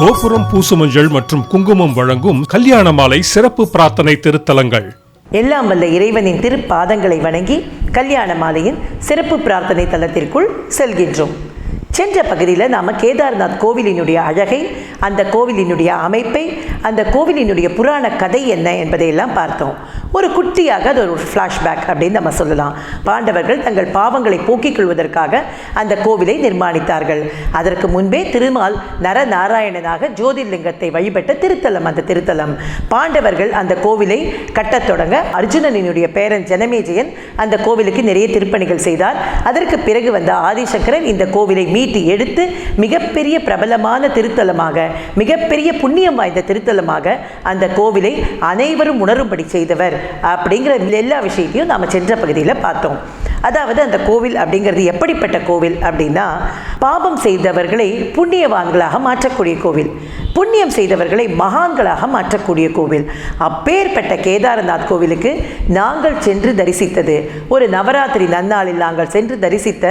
கோபுரம் பூசுமஞ்சள் மற்றும் குங்குமம் வழங்கும் கல்யாண மாலை சிறப்பு பிரார்த்தனை திருத்தலங்கள். எல்லாம் வல்ல இறைவனின் திருப்பாதங்களை வணங்கி கல்யாண மாலையின் சிறப்பு பிரார்த்தனை தலத்திற்குள் செல்கின்றோம். சென்ற பகுதியில் நாம் கேதார்நாத் கோவிலினுடைய அழகை, அந்த கோவிலினுடைய அமைப்பை, அந்த கோவிலினுடைய புராண கதை என்ன என்பதையெல்லாம் பார்த்தோம். ஒரு குட்டியாக அது ஒரு ஃப்ளாஷ்பேக் அப்படின்னு நம்ம சொல்லலாம். பாண்டவர்கள் தங்கள் பாவங்களை போக்கிக் கொள்வதற்காக அந்த கோவிலை நிர்மாணித்தார்கள். அதற்கு முன்பே திருமால் நரநாராயணனாக ஜோதிர்லிங்கத்தை வழிபட்ட திருத்தலம் அந்த திருத்தலம். பாண்டவர்கள் அந்த கோவிலை கட்டத் தொடங்க அர்ஜுனனினுடைய பேரன் ஜனமேஜயன் அந்த கோவிலுக்கு நிறைய திருப்பணிகள் செய்தார். அதற்கு பிறகு வந்த ஆதிசங்கரன் இந்த கோவிலை மீட்டி எடுத்து மிகப்பெரிய பிரபலமான திருத்தலமாக, மிகப்பெரிய புண்ணியம் வாய்ந்த திருத்தலமாக அந்த கோவிலை அனைவரும் உணரும்படி செய்தவர் அப்படிங்கிற எல்லா விஷயத்தையும் நாம் சென்ற பகுதியில் பார்த்தோம். அதாவது அந்த கோவில் அப்படிங்கிறது எப்படிப்பட்ட கோவில் அப்படின்னா, பாபம் செய்தவர்களை புண்ணியவான்களாக மாற்றக்கூடிய கோவில், புண்ணியம் செய்தவர்களை மகான்களாக மாற்றக்கூடிய கோவில். அப்பேற்பட்ட கேதார்நாத் கோவிலுக்கு நாங்கள் சென்று தரிசித்தது, ஒரு நவராத்திரி நன்னாளில் நாங்கள் சென்று தரிசித்த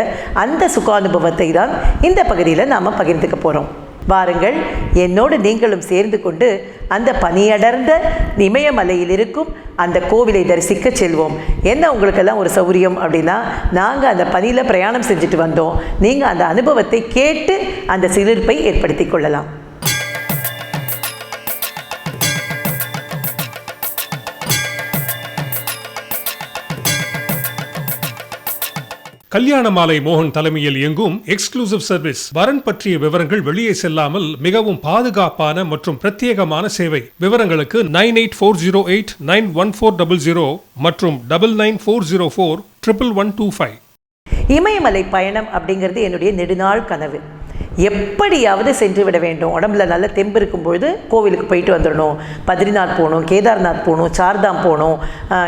அந்த சுகானுபவத்தை தான் இந்த பகுதியில் நாம் பகிர்ந்துக்க போகிறோம். வாருங்கள், என்னோடு நீங்களும் சேர்ந்து கொண்டு அந்த பனியடர்ந்த இமயமலையில் இருக்கும் அந்த கோவிலை தரிசிக்க செல்வோம். என்ன உங்களுக்கெல்லாம் ஒரு சௌரியம் அப்படின்னா, நாங்கள் அந்த பனியில் பிரயாணம் செஞ்சுட்டு வந்தோம். நீங்கள் அந்த அனுபவத்தை கேட்டு அந்த சிலிர்ப்பை ஏற்படுத்தி கொள்ளலாம். கல்யாண மாலை மோகன் தலைமையில் இயங்கும் எக்ஸ்க்ளூசிவ் சர்வீஸ். வரன் பற்றிய விவரங்கள் வெளியே செல்லாமல் மிகவும் பாதுகாப்பான மற்றும் பிரத்யேகமான சேவை. விவரங்களுக்கு 9840891400 மற்றும் 9940411125. இமயமலை பயணம் அப்படிங்கிறது என்னுடைய நெடுநாள் கனவு. எப்படியாவது சென்று விட வேண்டும். உடம்புல நல்ல தெம்பு இருக்கும்பொழுது கோவிலுக்கு போயிட்டு வந்துடணும். பத்ரிநாத் போகணும், கேதார்நாத் போகணும், சார்தாம் போகணும்,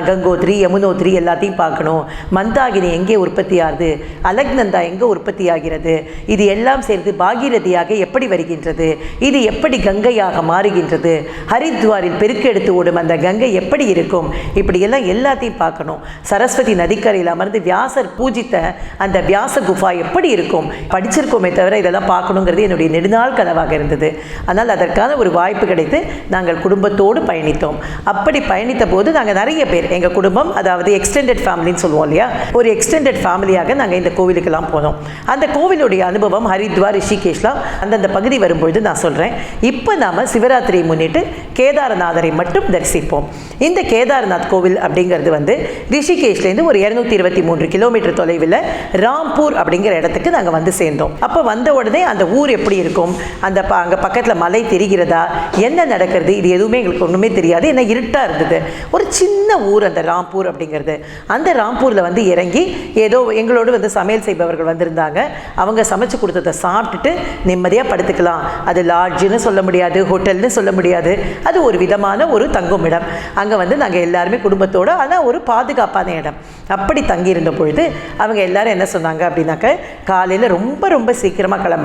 கங்கோத்ரி, யமுனோத்ரி எல்லாத்தையும் பார்க்கணும். மந்தாகினி எங்கே உற்பத்தி ஆகுது, அலக்நந்தா எங்கே உற்பத்தி ஆகிறது, இது எல்லாம் சேர்ந்து பாகீரதியாக எப்படி வருகின்றது, இது எப்படி கங்கையாக மாறுகின்றது, ஹரித்வாரில் பெருக்கெடுத்து ஓடும் அந்த கங்கை எப்படி இருக்கும், இப்படியெல்லாம் எல்லாத்தையும் பார்க்கணும். சரஸ்வதி நதிக்கரையில் அமர்ந்து வியாசர் பூஜித்த அந்த வியாச குஃபா எப்படி இருக்கும் படிச்சிருக்கோமே தவிர இதெல்லாம் பார்க்கணுங்கிறது என்னுடைய நெடுநாள் கனவாக இருந்தது. ஆனால் அதற்கான ஒரு வாய்ப்பு கிடைத்து நாங்கள் குடும்பத்தோடு பயணித்தோம். அப்படி பயணித்த போது நாங்கள் நிறைய பேர், எங்கள் குடும்பம், அதாவது எக்ஸ்டெண்டட் ஃபேமிலின்னு சொல்லுவோம் இல்லையா, ஒரு எக்ஸ்டெண்டட் ஃபேமிலியாக நாங்கள் இந்த கோவிலுக்கெல்லாம் போனோம். அந்த கோவிலுடைய அனுபவம் ஹரித்வார், ரிஷிகேஷ்லாம் அந்தந்த பகுதி வரும்பொழுது நான் சொல்கிறேன். இப்போ நாம் சிவராத்திரியை முன்னிட்டு கேதாரநாதரை மட்டும் தரிசிப்போம். இந்த கேதார்நாத் கோவில் அப்படிங்கிறது வந்து ரிஷிகேஷ்லேருந்து ஒரு 223 கிலோமீட்டர் தொலைவில் ராம்பூர் அப்படிங்கிற இடத்துக்கு நாங்கள் வந்து சேர்ந்தோம். அப்போ வந்த உடனே அந்த ஊர் எப்படி இருக்கும், அந்த அங்கே பக்கத்தில் மலை தெரிகிறதா, என்ன நடக்கிறது, இது எதுவுமே எங்களுக்கு ஒன்றுமே தெரியாது. ஏன்னா இருட்டாக இருந்தது. ஒரு சின்ன ஊர் அந்த ராம்பூர் அப்படிங்கிறது. அந்த ராம்பூரில் வந்து இறங்கி ஏதோ எங்களோடு வந்து சமையல் செய்பவர்கள் வந்திருந்தாங்க. அவங்க சமைச்சு கொடுத்ததை சாப்பிட்டுட்டு நிம்மதியாக படுத்துக்கலாம். அது லாட்ஜுன்னு சொல்ல முடியாது, ஹோட்டல்னு சொல்ல முடியாது, அது ஒரு விதமான ஒரு தங்கும் இடம். அங்கே வந்து நாங்கள் எல்லாருமே குடும்பத்தோடு, ஆனால் ஒரு பாதுகாப்பான இடம். அப்படி தங்கியிருந்த பொழுது அவங்க எல்லாரும் என்ன சொன்னாங்க அப்படின்னாக்க, காலையில் ரொம்ப சீக்கிரமாக கிளம்பணும்.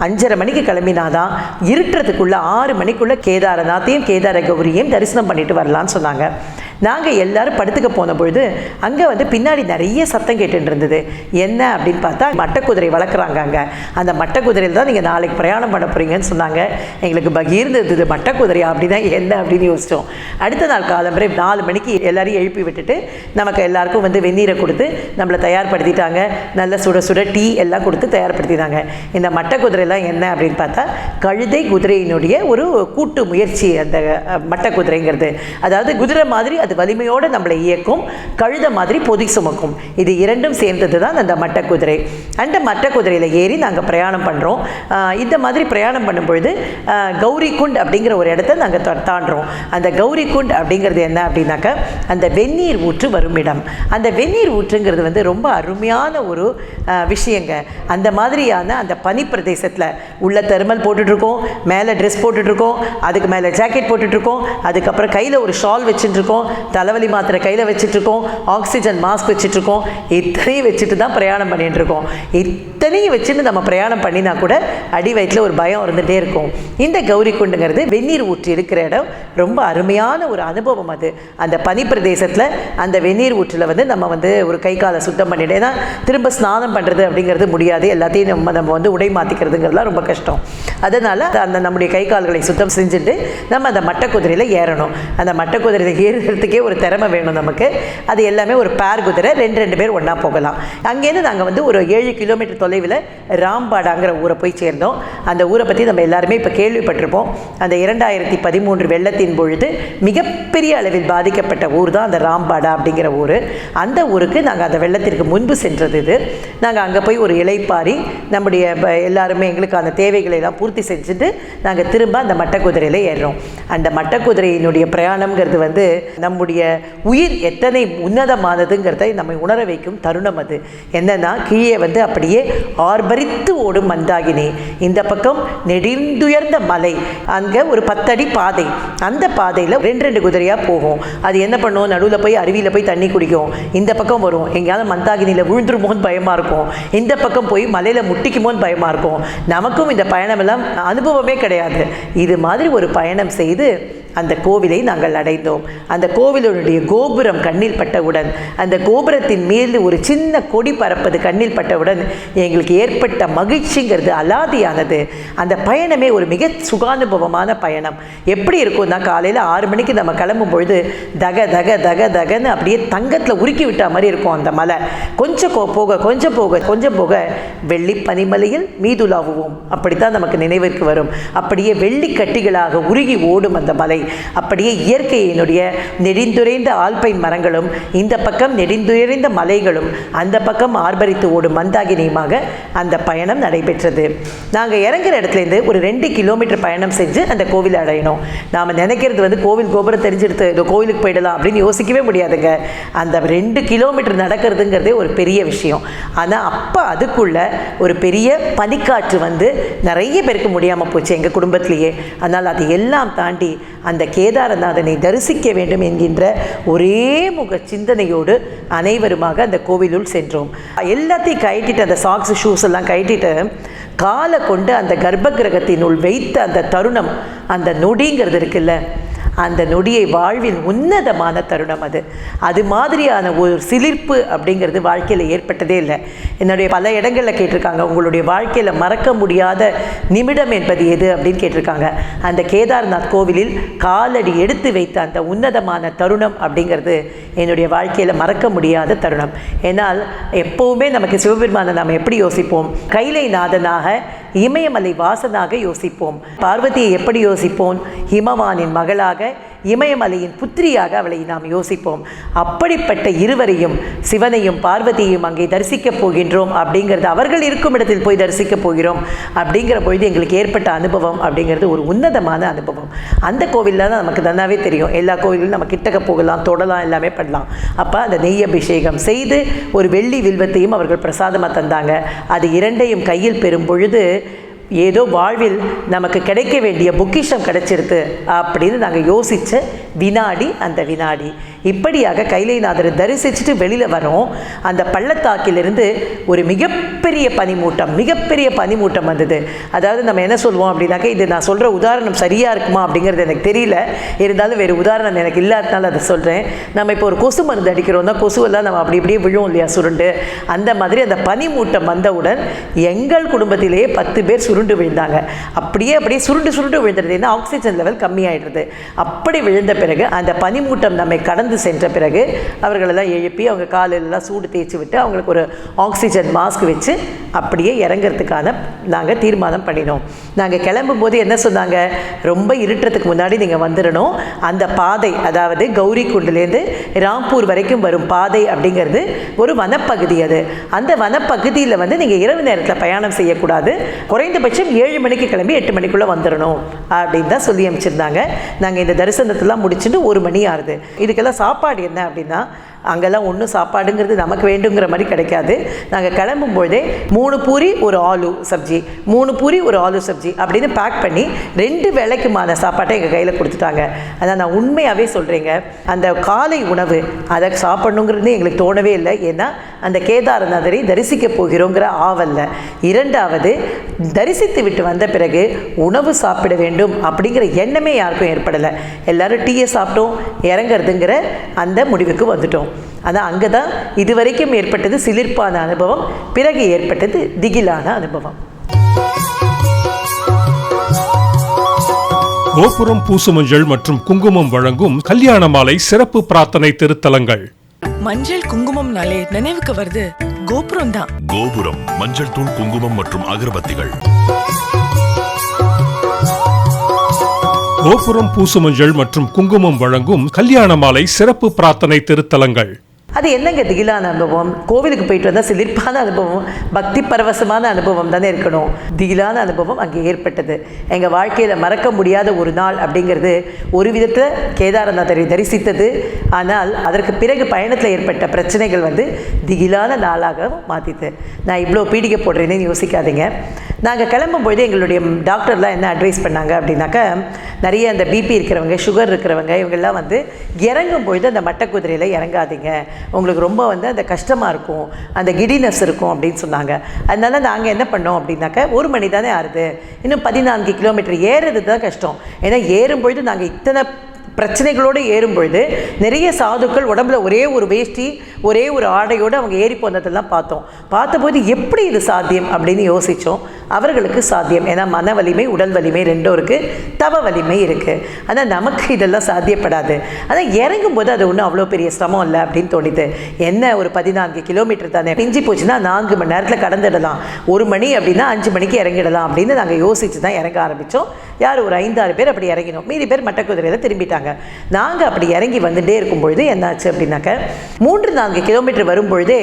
5:30 மணிக்கு கிளம்பினாதான் இருட்டுறதுக்குள்ளே 6 மணிக்குள்ளே கேதாரநாத்தையும் கேதார கௌரியையும் தரிசனம் பண்ணிட்டு வரலான்னு சொன்னாங்க. நாங்கள் எல்லோரும் படுத்துக்க போன பொழுது அங்கே வந்து பின்னாடி நிறைய சத்தம் கேட்டுட்டு இருந்தது. என்ன அப்படின்னு பார்த்தா, மட்டக்குதிரை வளர்க்குறாங்க அங்கே. அந்த மட்டக்குதிரையில் தான் நீங்கள் நாளைக்கு பிரயாணம் பண்ண போகிறீங்கன்னு சொன்னாங்க. எங்களுக்கு பகீர்ந்து இருந்தது, மட்டக்குதிரையா அப்படின்னா என்ன அப்படின்னு யோசித்தோம். அடுத்த நாள் காலம்பரை 4 மணிக்கு எல்லாரையும் எழுப்பி விட்டுட்டு நமக்கு எல்லாருக்கும் வந்து வெந்நீரை கொடுத்து நம்மளை தயார்படுத்திட்டாங்க. நல்ல சுட சுட டீ எல்லாம் கொடுத்து தயார்படுத்தினாங்க. இந்த மட்டக்குதிரைலாம் என்ன அப்படின்னு பார்த்தா, கழுதை குதிரையினுடைய ஒரு கூட்டு முயற்சி அந்த மட்டக்குதிரைங்கிறது. அதாவது குதிரை மாதிரி அது வலிமையோடு நம்மளை இயக்கும், கழுத மாதிரி பொதி சுமக்கும். இது இரண்டும் சேர்ந்தது தான் அந்த மட்டக்குதிரை. அந்த மட்டக்குதிரையில் ஏறி நாங்கள் பிரயாணம் பண்ணுறோம். இந்த மாதிரி பிரயாணம் பண்ணும்பொழுது கௌரி குண்ட் அப்படிங்கிற ஒரு இடத்த நாங்கள் தாண்டுறோம். அந்த கௌரி குண்ட் அப்படிங்கிறது என்ன அப்படின்னாக்கா, அந்த வெந்நீர் ஊற்று வரும் இடம். அந்த வெந்நீர் ஊற்றுங்கிறது வந்து ரொம்ப அருமையான ஒரு விஷயங்க. அந்த மாதிரியான அந்த பனி பிரதேசத்தில் உள்ள தெர்மல் போட்டுட்ருக்கோம், மேலே ட்ரெஸ் போட்டுட்ருக்கோம், அதுக்கு மேலே ஜாக்கெட் போட்டுட்ருக்கோம், அதுக்கப்புறம் கையில் ஒரு ஷால் வச்சுட்டுருக்கோம், தலைவலி மாத்திரை கையில் வச்சுட்ருக்கோம், ஆக்சிஜன் மாஸ்க் வச்சுட்ருக்கோம். இத்தனையும் வச்சுட்டு தான் பிரயாணம் பண்ணிகிட்ருக்கோம். இத்தனையும் வச்சுட்டு நம்ம பிரயாணம் பண்ணினா கூட அடி வயிற்றில் ஒரு பயம் இருந்துகிட்டே இருக்கும். இந்த கௌரி குண்டுங்கிறது வெந்நீர் ஊற்றி இருக்கிற இடம், ரொம்ப அருமையான ஒரு அனுபவம் அது. அந்த பனி பிரதேசத்தில் அந்த வெந்நீர் ஊற்றில் வந்து நம்ம வந்து ஒரு கை காலை சுத்தம் பண்ணிட்டு, ஏன்னா திரும்ப ஸ்நானம் பண்ணுறது அப்படிங்கிறது முடியாது, எல்லாத்தையும் நம்ம வந்து உடை மாற்றிக்கிறதுங்கிறதுலாம் ரொம்ப கஷ்டம். அதனால் அந்த நம்முடைய கை கால்களை சுத்தம் செஞ்சுட்டு நம்ம அந்த மட்டை குதிரையில் ஏறணும். அந்த மட்டை குதிரையில் ஏறுறதுக்கே ஒரு திறமை வேணும் நமக்கு. அது எல்லாமே ஒரு பேர் குதிரை, ரெண்டு பேர் ஒன்றா போகலாம். அங்கேருந்து நாங்கள் வந்து ஒரு 7 கிலோமீட்டர் தொலைவில் ராம்பாடாங்கிற ஊரை போய் சேர்ந்தோம். அந்த ஊரை பற்றி நம்ம எல்லாருமே இப்போ கேள்விப்பட்டிருப்போம். அந்த 2013 வெள்ளத்தின் பொழுது மிகப்பெரிய அளவில் பாதிக்கப்பட்ட ஊர் தான் அந்த ராம்பாடா அப்படிங்கிற ஊர். அந்த ஊருக்கு நாங்கள் அந்த வெள்ளத்திற்கு முன்பு சென்றது இது. நாங்கள் அங்கே போய் ஒரு இளைப்பாரி நம்முடைய எல்லாருமே எங்களுக்கான தேவைகளை எல்லாம் பூர்த்தி செஞ்சுட்டு நாங்கள் திரும்ப அந்த மட்டக்குதிரையில் ஏறுறோம். அந்த மட்டக்குதிரையினுடைய பிரயாணம்ங்கிறது வந்து நம்முடைய உயிர் எத்தனை உன்னதமானதுங்கிறதை நம்மை உணர வைக்கும் தருணம் அது. என்னன்னா, கீழே வந்து அப்படியே ஆர்ப்பரித்து ஓடும் மந்தாகினி, இந்த பக்கம் நெடிந்துயர்ந்த மலை, அங்கே ஒரு 10 அடி பாதை, அந்த பாதையில் 2 குதிரையாக போகும். அது என்ன பண்ணும், நடுவில் போய் அருவியில் போய் தண்ணி குடிக்கும், இந்த பக்கம் வரும், எங்கேயாவது மந்தாகினியில் விழுந்துருமோன்னு பயமாக இருக்கும், இந்த பக்கம் போய் மலையில் முட்டிக்குமோன்னு பயமாக இருக்கும். நமக்கும் இந்த பயணமெல்லாம் அனுபவமே கிடையாது. இது மாதிரி ஒரு பயணம் செய்து அந்த கோவிலை நாங்கள் அடைந்தோம். அந்த கோவிலுடைய கோபுரம் கண்ணில் பட்டவுடன், அந்த கோபுரத்தின் மீது ஒரு சின்ன கொடி பறப்பது கண்ணில் பட்டவுடன் எங்களுக்கு ஏற்பட்ட மகிழ்ச்சிங்கிறது அலாதியானது. அந்த பயணமே ஒரு மிக சுகானுபவமான பயணம். எப்படி இருக்கும்னா, காலையில் 6 மணிக்கு நம்ம கிளம்பும் பொழுது தக தக தக தகன்னு அப்படியே தங்கத்தில் உருக்கி விட்ட மாதிரி இருக்கும் அந்த மலை. கொஞ்சம் போக வெள்ளி பனிமலையில் மீதுலாவுவோம், அப்படித்தான் நமக்கு நினைவிற்கு வரும். அப்படியே வெள்ளி கட்டிகளாக உருகி ஓடும் அந்த மலை. அப்படியே இயற்கையினுடைய நெடிந்துரைந்த ஆல்பைன் மரங்களும், இந்த பக்கம் நெடிந்துரைந்த மலைகளும், அந்த பக்கம் ஆர்ப்பரித்து ஓடும் மந்தாகினியுமாக அந்த பயணம் நடைபெற்றது. நாங்கள் இறங்குற இடத்துலேருந்து ஒரு 2 கிலோமீட்டர் பயணம் செஞ்சு அந்த கோவிலை அடையணும். நாம் நினைக்கிறது வந்து கோவில் கோபுரம் தெரிஞ்செடுத்து இந்த கோவிலுக்கு போயிடலாம் அப்படின்னு யோசிக்கவே முடியாதுங்க. அந்த 2 கிலோமீட்டர் நடக்கிறதுங்கிறதே ஒரு பெரிய விஷயம். ஆனால் அப்போ அதுக்குள்ள ஒரு பெரிய பனிக்காற்று வந்து நிறைய பேருக்கு முடியாமல் போச்சு எங்கள் குடும்பத்திலேயே. அதனால் அதை எல்லாம் தாண்டி அந்த கேதாரநாதனை தரிசிக்க வேண்டும் என்கின்ற ஒரே முக சிந்தனையோடு அனைவருமாக அந்த கோவிலுள் சென்றோம். எல்லாத்தையும் கழட்டிட்டு, அந்த சாக்ஸ் ஷூஸ் எல்லாம் கழட்டிட்டு காலை கொண்டு அந்த கர்ப்ப கிரகத்தினுள் வைத்த அந்த தருணம், அந்த நொடிங்கிறது இருக்குல்ல, அந்த நொடியை வாழ்வில் உன்னதமான தருணம் அது. அது மாதிரியான ஒரு சிலிர்ப்பு அப்படிங்கிறது வாழ்க்கையில் ஏற்பட்டதே இல்லை. என்னுடைய பல இடங்களில் கேட்டிருக்காங்க, உங்களுடைய வாழ்க்கையில் மறக்க முடியாத நிமிடம் என்பது எது அப்படின்னு கேட்டிருக்காங்க. அந்த கேதார்நாத் கோவிலில் காலடி எடுத்து வைத்த அந்த உன்னதமான தருணம் அப்படிங்கிறது என்னுடைய வாழ்க்கையில் மறக்க முடியாத தருணம். ஏன்னால் எப்போவுமே நமக்கு சிவபெருமானை நாம் எப்படி யோசிப்போம், கைலை நாதனாக, இமயமலை வாசனாக யோசிப்போம். பார்வதியை எப்படி யோசிப்போம், ஹிமவானின் மகளாக, இமயமலையின் புத்திரியாக அவளை நாம் யோசிப்போம். அப்படிப்பட்ட இருவரையும், சிவனையும் பார்வதியையும் அங்கே தரிசிக்கப் போகின்றோம் அப்படிங்கிறது, அவர்கள் இருக்கும் இடத்தில் போய் தரிசிக்கப் போகிறோம் அப்படிங்கிற பொழுது எங்களுக்கு ஏற்பட்ட அனுபவம் அப்படிங்கிறது ஒரு உன்னதமான அனுபவம். அந்த கோவிலில் தான் நமக்கு நல்லாவே தெரியும், எல்லா கோவிலும் நம்ம கிட்டக்க போகலாம், தொடலாம், எல்லாமே பண்ணலாம். அப்போ அந்த நெய் அபிஷேகம் செய்து ஒரு வெள்ளி வில்வத்தையும் அவர்கள் பிரசாதமாக தந்தாங்க. அது 2ஐயும் கையில் பெறும் பொழுது ஏதோ வாழ்வில் நமக்கு கிடைக்க வேண்டிய பொக்கிஷம் கிடைச்சிருது அப்படின்னு நாங்கள் யோசித்த வினாடி அந்த வினாடி. இப்படியாக கைலைநாதரை தரிசிச்சுட்டு வெளியில் வரோம். அந்த பள்ளத்தாக்கிலிருந்து ஒரு மிகப்பெரிய பனிமூட்டம் வந்தது. அதாவது நம்ம என்ன சொல்லுவோம் அப்படின்னாக்க, இது நான் சொல்கிற உதாரணம் சரியாக இருக்குமா அப்படிங்கிறது எனக்கு தெரியல, இருந்தாலும் வேறு உதாரணம் எனக்கு இல்லாதனால அதை சொல்கிறேன். நம்ம இப்போ ஒரு கொசு மருந்து அடிக்கிறோம்னா கொசுவெல்லாம் நம்ம அப்படி இப்படியே விழும் இல்லையா, சுருண்டு. அந்த மாதிரி அந்த பனிமூட்டம் வந்தவுடன் எங்கள் குடும்பத்திலேயே 10 பேர் சுருண்டு விழுந்தாங்க. அப்படியே சுருண்டு விழுந்துடுது. ஏன்னா ஆக்சிஜன் லெவல் கம்மியாயிடுது. அப்படி விழுந்த பிறகு அந்த பனிமூட்டம் நம்மை கடந்து சென்ற பிறகு அவர்களெல்லாம் எழுப்பி அவங்க காலெல்லாம் சூடு தேய்ச்சி விட்டு அவங்களுக்கு ஒரு ஆக்சிஜன் மாஸ்க் வச்சு அப்படியே இறங்கிறதுக்கான நாங்கள் தீர்மானம் பண்ணினோம். நாங்கள் கிளம்பும் போது என்ன சொன்னாங்க, ரொம்ப இருட்டுறதுக்கு முன்னாடி நீங்கள் வந்துடணும். அந்த பாதை, அதாவது கௌரி குண்டுலேருந்து ராம்பூர் வரைக்கும் வரும் பாதை அப்படிங்கிறது ஒரு வனப்பகுதி. அது அந்த வனப்பகுதியில் வந்து நீங்கள் இரவு நேரத்தில் பயணம் செய்யக்கூடாது, குறைந்தபட்சம் 7 மணிக்கு கிளம்பி 8 மணிக்குள்ளே வந்துடணும் அப்படின்னு தான் சொல்லி அமைச்சிருந்தாங்க. நாங்கள் இந்த தரிசனத்தெல்லாம் முடிச்சுட்டு 1 மணி ஆகுது. இதுக்கெல்லாம் சாப்பாடு என்ன அப்படின்னா, அங்கெல்லாம் ஒன்றும் சாப்பாடுங்கிறது நமக்கு வேண்டுங்கிற மாதிரி கிடைக்காது. நாங்கள் கிளம்பும்போதே 3 பூரி ஒரு ஆலு சப்ஜி, 3 பூரி ஒரு ஆலு சப்ஜி அப்படின்னு பேக் பண்ணி 2 வேளைக்குமான சாப்பாட்டை எங்கள் கையில் கொடுத்துட்டாங்க. அதான் நான் உண்மையாகவே சொல்கிறேங்க, அந்த காலை உணவு அதை சாப்பிடணுங்கிறது எங்களுக்கு தோணவே இல்லை. ஏன்னா அந்த கேதாரநாதரை தரிசிக்க போகிறோங்கிற ஆவல்ல. இரண்டாவது, தரிசித்து விட்டு வந்த பிறகு உணவு சாப்பிட வேண்டும் அப்படிங்கிற எண்ணமே யாருக்கும் ஏற்படலை. எல்லாரும் டீயை சாப்பிட்டோம், இறங்கிறதுங்கிற அந்த முடிவுக்கு வந்துட்டோம். அதான் அங்கே தான் இதுவரைக்கும் ஏற்பட்டது சிலிர்ப்பான அனுபவம், பிறகு ஏற்பட்டது திகிலான அனுபவம். கோபுரம் பூசுமஞ்சள் மற்றும் குங்குமம் வழங்கும் கல்யாண மாலை சிறப்பு பிரார்த்தனை திருத்தலங்கள். மஞ்சள் குங்குமம்னாலே நினைவுக்கு வருது கோபுரம் தான். கோபுரம் மஞ்சள் தூள், குங்குமம் மற்றும் அகர்பத்திகள். கோபுரம் பூசுமஞ்சள் மற்றும் குங்குமம் வழங்கும் கல்யாண மாலை சிறப்பு பிரார்த்தனை திருத்தலங்கள். அது என்னங்க திகிலான அனுபவம்? கோவிலுக்கு போயிட்டு வந்தால் சிலிர்ப்பான அனுபவம், பக்தி பரவசமான அனுபவம் தானே இருக்கணும். திகிலான அனுபவம் அங்கே ஏற்பட்டது. எங்கள் வாழ்க்கையில் மறக்க முடியாத ஒரு நாள் அப்படிங்கிறது ஒரு விதத்தில் கேதாரநாதரை தரிசித்தது. ஆனால் அதற்கு பிறகு பயணத்தில் ஏற்பட்ட பிரச்சனைகள் திகிலான நாளாக மாற்றிது. நான் இவ்வளோ பீடிகை போடுறேன்னு யோசிக்காதீங்க. நாங்கள் கிளம்பும்பொழுது எங்களுடைய டாக்டர்லாம் என்ன அட்வைஸ் பண்ணாங்க அப்படின்னாக்கா, நிறைய அந்த பிபி இருக்கிறவங்க, சுகர் இருக்கிறவங்க, இவங்கெல்லாம் இறங்கும் பொழுது அந்த மட்டக்குதிரையில் இறங்காதீங்க, உங்களுக்கு ரொம்ப அந்த கஷ்டமாக இருக்கும், அந்த கிடினஸ் இருக்கும் அப்படின்னு சொன்னாங்க. அதனால நாங்கள் என்ன பண்ணோம் அப்படின்னாக்கா, 1 மணி தானே ஆறுது, இன்னும் 14 கிலோமீட்டர் ஏறுறது தான் கஷ்டம். ஏன்னா ஏறும்பொழுது நாங்கள் இத்தனை பிரச்சனைகளோடு ஏறும்பொழுது நிறைய சாதுக்கள் உடம்புல ஒரே ஒரு வேஷ்டி, ஒரே ஒரு ஆடையோடு அவங்க ஏறி போனதெல்லாம் பார்த்தோம். பார்த்தபோது எப்படி இது சாத்தியம் அப்படின்னு யோசித்தோம். அவர்களுக்கு சாத்தியம், ஏன்னா மன வலிமை, உடல் வலிமை ரெண்டும் இருக்குது, தவ வலிமை இருக்குது. ஆனால் நமக்கு இதெல்லாம் சாத்தியப்படாது. ஆனால் இறங்கும்போது அது ஒன்றும் அவ்வளோ பெரிய சிரமம் இல்லை அப்படின்னு தோணிது. என்ன ஒரு 14 கிலோமீட்டர் தானே, பிஞ்சு போச்சுன்னா 4 மணி நேரத்தில் கடந்துடலாம், 1 மணி அப்படின்னா 5 மணிக்கு இறங்கிடலாம் அப்படின்னு நாங்கள் யோசித்து தான் இறங்க ஆரம்பித்தோம். யார் ஒரு 5-6 பேர் அப்படி இறங்கினோம், மீதி பேர் மட்டக்குதிரையில் திரும்பிட்டாங்க. நாங்கள் அப்படி இறங்கி வந்துட்டே இருக்கும்பொழுது என்னாச்சு அப்படின்னாக்க, 3-4 கிலோமீட்டர் வரும்பொழுதே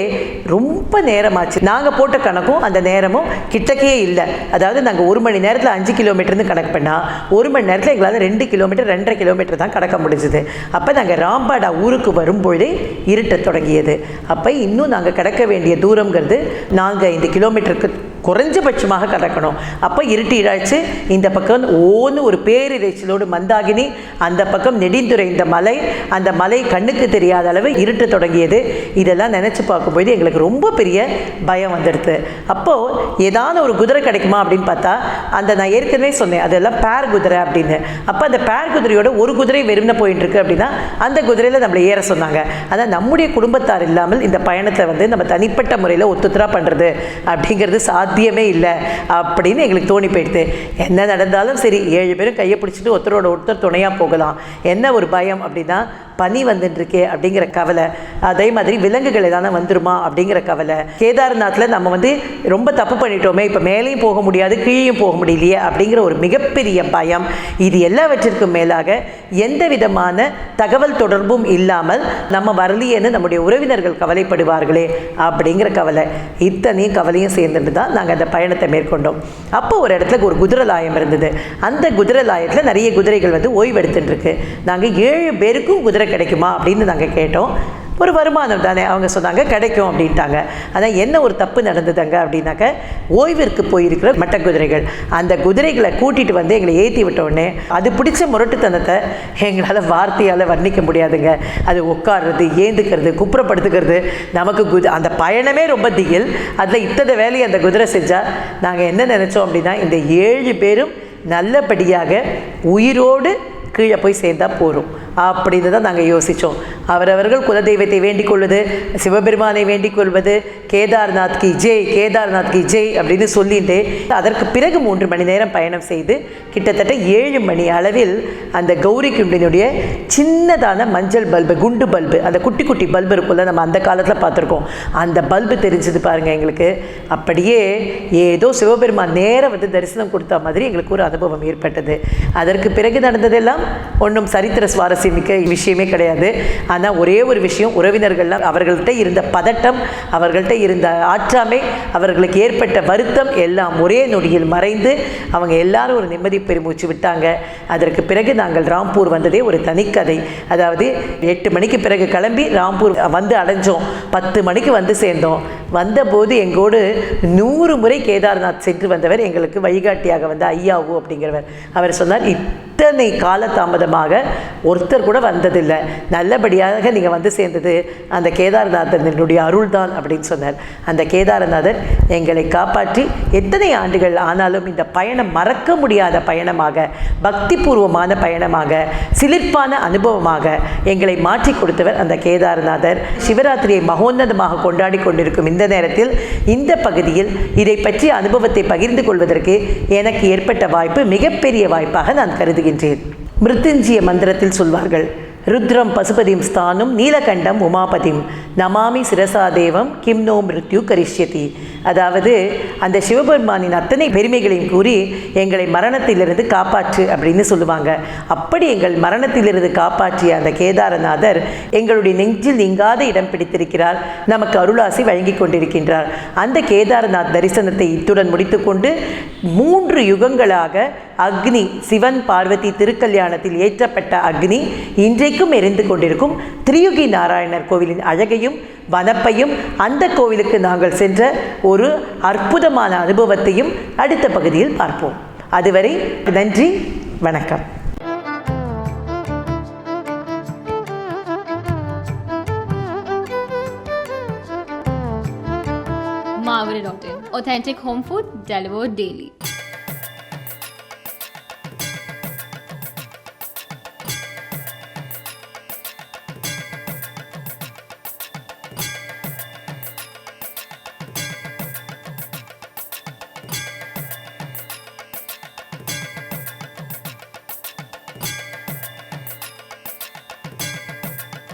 ரொம்ப நேரமாச்சு. நாங்கள் போட்ட கணக்கும் அந்த நேரமும் கிட்டக்கே இல்லை. அதாவது நாங்கள் 1 மணி நேரத்தில் 5 கிலோமீட்டர்னு கணக்கு பண்ணால் 1 மணி நேரத்தில் எங்களால் 2 கிலோமீட்டர் 2.5 கிலோமீட்டர் தான் கடக்க முடிஞ்சுது. அப்போ நாங்கள் ராம்பாடா ஊருக்கு வரும்பொழுதே இருட்ட தொடங்கியது. அப்போ இன்னும் நாங்கள் கடக்க வேண்டிய தூரங்கிறது 4-5 கிலோமீட்டருக்கு குறைஞ்சபட்சமாக கடக்கணும். அப்போ இருட்டிடாச்சு. இந்த பக்கம் ஓன்னு ஒரு பேரிரைச்சலோடு மந்தாகினி, அந்த பக்கம் நெடிந்துரை, இந்த மலை, அந்த மலை கண்ணுக்கு தெரியாத அளவு இருட்டு தொடங்கியது. இதெல்லாம் நினச்சி பார்க்கும்போது எங்களுக்கு ரொம்ப பெரிய பயம் வந்துடுது. அப்போது ஏதாவது ஒரு குதிரை கிடைக்குமா அப்படின்னு பார்த்தா, அந்த நான் ஏற்கனவே சொன்னேன் அதெல்லாம் பேர் குதிரை அப்படின்னு. அப்போ அந்த பேர் குதிரையோட ஒரு குதிரை வெறும்ன போயிட்டுருக்கு அப்படின்னா அந்த குதிரையில் நம்மளை ஏற சொன்னாங்க. அதான் நம்முடைய குடும்பத்தார் இல்லாமல் இந்த பயணத்தை நம்ம தனிப்பட்ட முறையில் ஒத்துத்தரா பண்ணுறது அப்படிங்கிறது சாத்தியமே இல்லை அப்படின்னு எங்களுக்கு தோணி போயிடுது. என்ன நடந்தாலும் சரி, 7 பேரும் கையை பிடிச்சிட்டு ஒருத்தரோட ஒருத்தர் துணையாக போகலாம். என்ன ஒரு பயம் அப்படின்னா, பனி வந்துட்டுருக்கே அப்படிங்கிற கவலை, அதே மாதிரி விலங்குகள் ஏதான வந்துருமா அப்படிங்கிற கவலை. கேதார்நாத்தில் நம்ம ரொம்ப தப்பு பண்ணிட்டோமே, இப்போ மேலேயும் போக முடியாது, கீழேயும் போக முடியலையே அப்படிங்கிற ஒரு மிகப்பெரிய பயம். இது எல்லாவற்றிற்கும் மேலாக எந்த விதமான தகவல் தொடர்பும் இல்லாமல் நம்ம வரலையேன்னு நம்முடைய உறவினர்கள் கவலைப்படுவார்களே அப்படிங்கிற கவலை. இத்தனையும் கவலையும் சேர்ந்துட்டு தான் நாங்கள் அந்த பயணத்தை மேற்கொண்டோம். அப்போ ஒரு இடத்துல ஒரு குதிரலாயம் இருந்தது. அந்த குதிரலாயத்தில் நிறைய குதிரைகள் ஓய்வெடுத்துட்டு இருக்கு. நாங்கள் 7 பேருக்கும் குதிரை கிடைக்குமா அப்படின்னு நாங்கள் கேட்டோம். ஒரு வருமானம் தானே, அவங்க சொன்னாங்க கிடைக்கும் அப்படின்ட்டாங்க. அதான் என்ன ஒரு தப்பு நடந்ததுங்க அப்படின்னாக்க, ஓய்விற்கு போயிருக்கிற மட்ட குதிரைகள், அந்த குதிரைகளை கூட்டிகிட்டு எங்களை ஏற்றி விட்டோடனே அது பிடிச்ச முரட்டுத்தனத்தை எங்களால் வார்த்தையால் வர்ணிக்க முடியாதுங்க. அது உட்காடுறது, ஏந்துக்கிறது, குப்புறப்படுத்துக்கிறது, நமக்கு அந்த பயணமே ரொம்ப திகில். அதில் இத்தனை வேலையை அந்த குதிரை செஞ்சால் நாங்கள் என்ன நினச்சோம் அப்படின்னா, இந்த 7 பேரும் நல்லபடியாக உயிரோடு கீழே போய் சேர்ந்தால் போகிறோம் அப்படின்னு தான் நாங்கள் யோசித்தோம். அவரவர்கள் குலதெய்வத்தை வேண்டிக் கொள்வது, சிவபெருமானை வேண்டிக் கொள்வது, கேதார்நாத் கி ஜெய், கேதார்நாத் கி ஜெய் அப்படின்னு சொல்லிட்டு அதற்கு பிறகு 3 மணி நேரம் பயணம் செய்து கிட்டத்தட்ட 7 மணி அளவில் அந்த கௌரி குண்டினுடைய சின்னதான மஞ்சள் பல்பு, குண்டு பல்பு, அந்த குட்டி குட்டி பல்பு இருக்குல்ல, நம்ம அந்த காலத்தில் பார்த்துருக்கோம், அந்த பல்பு தெரிஞ்சது பாருங்கள் எங்களுக்கு. அப்படியே ஏதோ சிவபெருமான் நேரம் தரிசனம் கொடுத்த மாதிரி எங்களுக்கு ஒரு அனுபவம் ஏற்பட்டது. அதற்கு பிறகு நடந்ததெல்லாம் ஒன்றும் சரித்திர சுவாரஸ்யம் மிக்க விஷயமே கிடையாது. ஆனால் ஒரே ஒரு விஷயம், உறவினர்கள்லாம் அவர்கள்ட்ட இருந்த பதட்டம், அவர்கள்ட்ட இருந்த ஆற்றாமை, அவர்களுக்கு ஏற்பட்ட வருத்தம் எல்லாம் ஒரே நொடியில் மறைந்து அவங்க எல்லாரும் ஒரு நிம்மதி பெருமூச்சு விட்டாங்க. அதற்கு பிறகு நாங்கள் ராம்பூர் வந்ததே ஒரு தனிக்கதை. அதாவது 8 மணிக்கு பிறகு கிளம்பி ராம்பூர் வந்து அடைஞ்சோம். 10 மணிக்கு வந்து சேர்ந்தோம். வந்தபோது எங்கோடு 100 முறை கேதார்நாத் சென்று வந்தவர் எங்களுக்கு வழிகாட்டியாக வந்த ஐயாவு அப்படிங்கிறவர். அவர் சொன்னார், இத்தனை காலதாமதமாக ஒருத்தர் கூட வந்ததில்லை, நல்லபடியாக நீங்கள் வந்து சேர்ந்தது அந்த கேதார்நாதனுடைய அருள் தான் அப்படின்னு சொன்னார். அந்த கேதார்நாதர் எங்களை காப்பாற்றி எத்தனை ஆண்டுகள் ஆனாலும் இந்த பயணம் மறக்க முடியாத பயணமாக, பக்திபூர்வமான பயணமாக, சிலிர்ப்பான அனுபவமாக எங்களை மாற்றி கொடுத்தவர் அந்த கேதார்நாதர். சிவராத்திரியை மகோன்னதமாக கொண்டாடி கொண்டிருக்கும் இந்த நேரத்தில் இந்த பகுதியில் இதை பற்றிய அனுபவத்தை பகிர்ந்து கொள்வதற்கு எனக்கு ஏற்பட்ட வாய்ப்பு மிகப்பெரிய வாய்ப்பாக நான் கருதுகின்றேன். மிருத்யுஞ்சய மந்திரத்தில் சொல்வார்கள், ருத்ரம் பசுபதிம் ஸ்தானம் நீலகண்டம் உமாபதிம் நமாமி சிரசாதேவம் கிம் நோ மிருத்யு கரிஷ்யதி. அதாவது அந்த சிவபெருமானின் அத்தனை பெருமைகளையும் கூறி எங்களை மரணத்திலிருந்து காப்பாற்று அப்படின்னு சொல்லுவாங்க. அப்படி எங்கள் மரணத்திலிருந்து காப்பாற்றிய அந்த கேதாரநாதர் எங்களுடைய நெஞ்சில் நீங்காத இடம் பிடித்திருக்கிறார், நமக்கு அருளாசி வழங்கி கொண்டிருக்கின்றார். அந்த கேதாரநாத் தரிசனத்தை இத்துடன் முடித்துக்கொண்டு 3 யுகங்களாக அக்னி, சிவன் பார்வதி திருக்கல்யாணத்தில் ஏற்றப்பட்ட அக்னி இன்றைக்கும் எரிந்து கொண்டிருக்கும் திரியுகி நாராயணர் கோவிலின் அழகையும் வனப்பையும், அந்த கோவிலுக்கு நாங்கள் சென்ற ஒரு அற்புதமான அனுபவத்தையும் அடுத்த பகுதியில் பார்ப்போம். அதுவரை நன்றி, வணக்கம். Marvel.in. Authentic home food delivered daily.